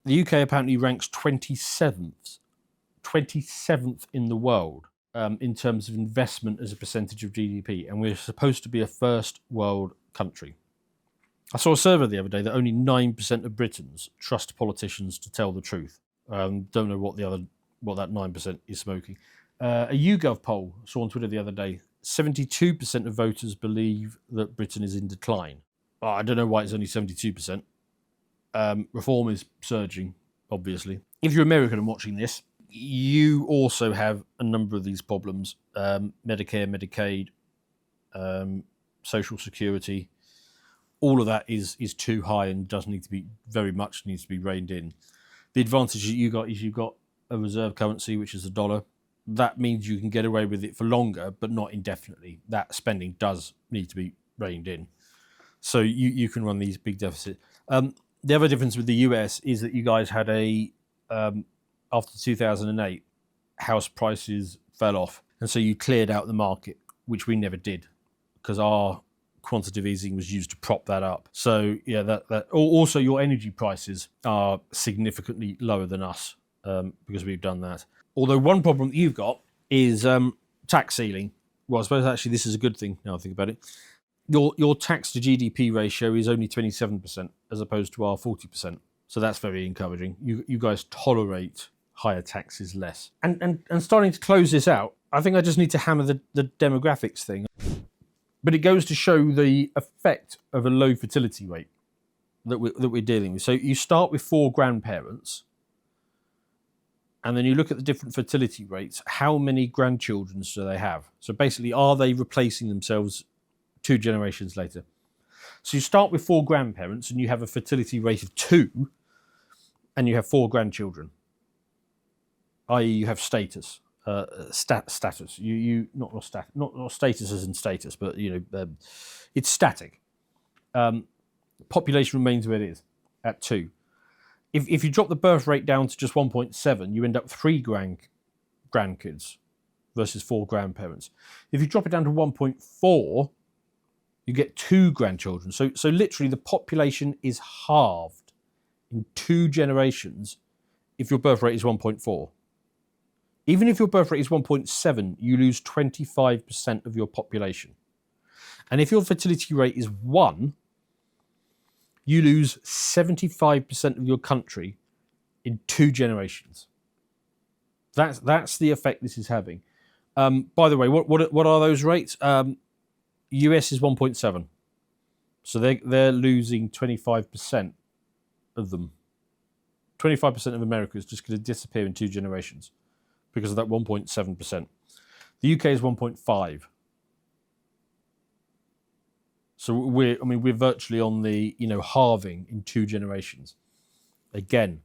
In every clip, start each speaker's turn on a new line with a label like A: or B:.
A: The UK apparently ranks 27th in the world in terms of investment as a percentage of GDP, and we're supposed to be a first world country. I saw a survey the other day that only 9% of Britons trust politicians to tell the truth. Don't know what that 9% is smoking. A YouGov poll I saw on Twitter the other day, 72% of voters believe that Britain is in decline. I don't know why it's only 72%. Reform is surging, obviously. If you're American and watching this, you also have a number of these problems. Medicare, Medicaid, Social Security, all of that is too high and does need to be, very much needs to be reined in. The advantage that you got is you've got a reserve currency, which is the dollar. That means you can get away with it for longer, but not indefinitely. That spending does need to be reined in. So you can run these big deficits. The other difference with the US is that you guys had after 2008, house prices fell off. And so you cleared out the market, which we never did, because our quantitative easing was used to prop that up. So yeah, that also your energy prices are significantly lower than us because we've done that. Although one problem that you've got is tax ceiling. Well, I suppose actually this is a good thing now I think about it. Your tax to GDP ratio is only 27% as opposed to our 40%. So that's very encouraging. You guys tolerate higher taxes less. And starting to close this out, I think I just need to hammer the demographics thing. But it goes to show the effect of a low fertility rate that we're dealing with. So you start with 4 grandparents, and then you look at the different fertility rates. How many grandchildren do they have? So basically, are they replacing themselves 2 generations later? So you start with 4 grandparents, and you have a fertility rate of 2, and you have 4 grandchildren, i.e. you have status. Status. Not status as in status, but it's static. Population remains where it is at 2. If you drop the birth rate down to just 1.7, you end up 3 grandkids versus 4 grandparents. If you drop it down to 1.4, you get 2 grandchildren. So literally the population is halved in 2 generations if your birth rate is 1.4. Even if your birth rate is 1.7, you lose 25% of your population. And if your fertility rate is 1, you lose 75% of your country in 2 generations. That's the effect this is having. By the way, what are those rates? US is 1.7. So they're losing 25% of them. 25% of America is just going to disappear in 2 generations because of that 1.7%. The UK is 1.5. So we're virtually on the halving in 2 generations. Again,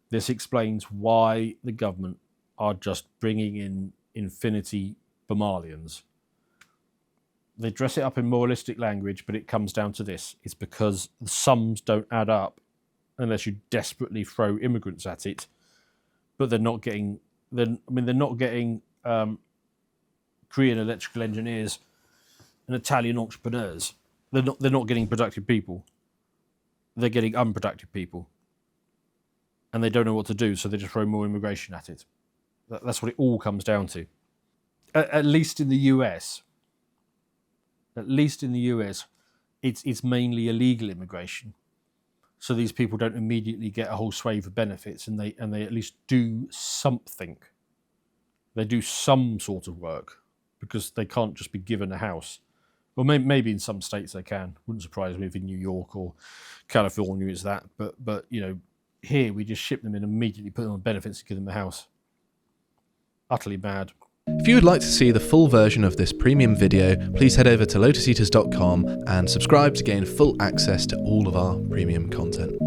A: this explains why the government are just bringing in infinity Bomalians. They dress it up in moralistic language, but it comes down to this. It's because the sums don't add up unless you desperately throw immigrants at it, but they're not getting Korean electrical engineers and Italian entrepreneurs. They're not getting productive people. They're getting unproductive people. And they don't know what to do, so they just throw more immigration at it. That's what it all comes down to. At least in the US, it's mainly illegal immigration. So these people don't immediately get a whole swathe of benefits, and they at least do something. They do some sort of work because they can't just be given a house. Well, maybe in some states they can. Wouldn't surprise me if in New York or California it's that. But here we just ship them in immediately, put them on benefits and give them a house. Utterly mad.
B: If you would like to see the full version of this premium video, please head over to lotuseaters.com and subscribe to gain full access to all of our premium content.